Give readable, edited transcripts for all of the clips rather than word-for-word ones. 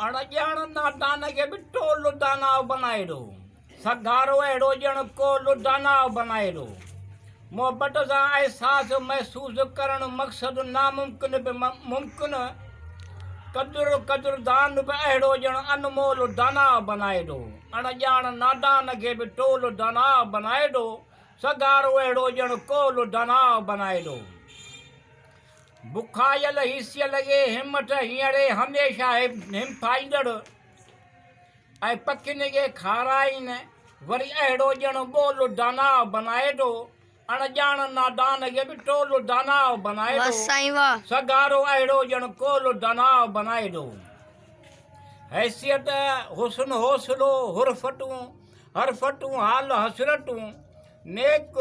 अणॼाण नादान खे बि टोल दानाव बनाए ॾो सगारो अहिड़ो ॼण कोल दानाव बनाए ॾो मोहबत सां अहसास महसूस करणु मक़सदु नामुमकिन बि मुमकिन कदुरदान बि अहिड़ो ॼण अनमोल दानाव बनाए ॾो अणॼाण नादान खे बि टोल दानाव बनाए ॾो सगारो अहिड़ो ॼण कोल दानाव बनाए ॾो बुखायल हिस्से लॻे हिमत हींअरे हमेशह हिमथाईंदड़ ऐं पखियुनि खे खाराईनि वरी अहिड़ो ॼण ॿोल दानाव बनाए ॾो अणॼाण नादान खे बि टोल दानाव बनाए ॾो सगारो अहिड़ो ॼण कोल दानाव बनाए ॾो हैसियत हुस्न हौसलो हुरफटूं हरफटूं हाल हसरतूं नेक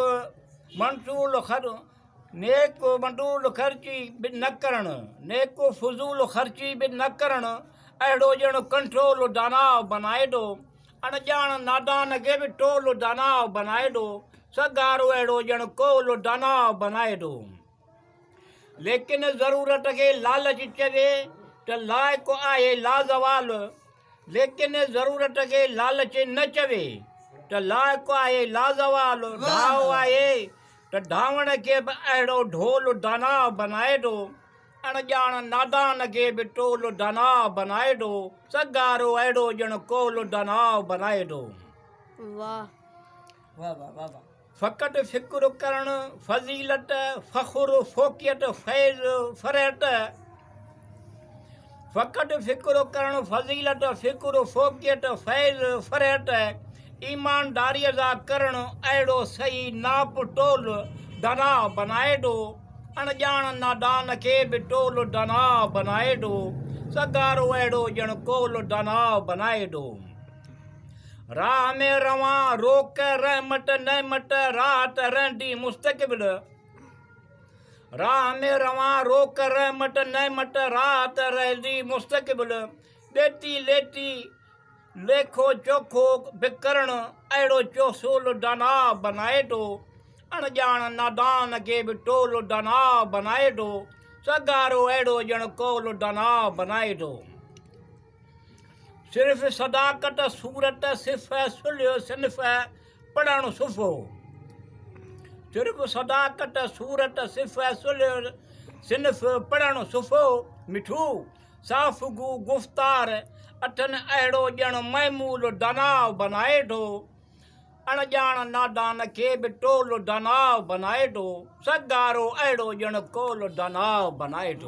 मंडूल ख़र्ची बि न करणु नेको फज़ूल ख़र्ची बि न करणु अहिड़ो ॼण कंट्रोल दानाव बनाए ॾो अणॼाण नादान खे बि टोल दानाव बनाए ॾो सगारो अहिड़ो ॼण कोल दानाव बनाए ॾो लेकिन ज़रूरत खे लालच चवे त लाइक़ु आहे लाज़वाल लेकिन ज़रूरत खे लालच न चवे त लाइक़ु आहे लाज़वाल ढाओ आहे त ढावण खे बि अहिड़ो ढोल दानाव बनाए ॾो अणॼाण नादान खे बि टोल दानाव बनाए ॾो सगारो अहिड़ो ॼण कोल दानाव बनाए ॾो फ़क़ति फ़िक्र करणु फज़ीलत फ़ख़ुर फ़ोक़ियत फैज़ फ़रहत फ़क़ति फ़िक्र करणु फज़ीलत फ़िक्र फ़ोक़ियत फैज़ फ़रहत ईमानदारीअ सां करणु अहिड़ो सही नाप टोल दानाव बनाए ॾो अणॼाण नादान खे बि टोल दानाव बनाए ॾो सगारो अहिड़ो ॼण कोल दानाव बनाए ॾो राह में रवां रोक रहमत नहमत राहत रहंदी मुस्तक़बिल राह में रवां रोक रहमत नहमत राहत रहंदी मुस्तक़बिल ॾेती लेती लेखो चोखो बि करणु अहिड़ो चोसूल दानाव बनाए ॾो अणॼाण नादान खे बि टोल दानाव बनाए ॾो सगारो अहिड़ो ॼण कोल दानाव बनाए ॾो सिर्फ़ सदाकत सूरत सिफ़ सुल्ह सिनफ़ पढ़णु सुफ़ो सिर्फ़ सदाकत सूरत सिफ़ सुल्ह सिनफ़ पढ़णु सुफ़ो मिठू साफ़गू गुफ़्तार अथनि अहिड़ो ॼण महमूल दानाव बनाए ॾो अणॼाण नादान खे बि टोल दानाव बनाए ॾो सगारो अहिड़ो ॼण कोल दानाव बनाए ॾो।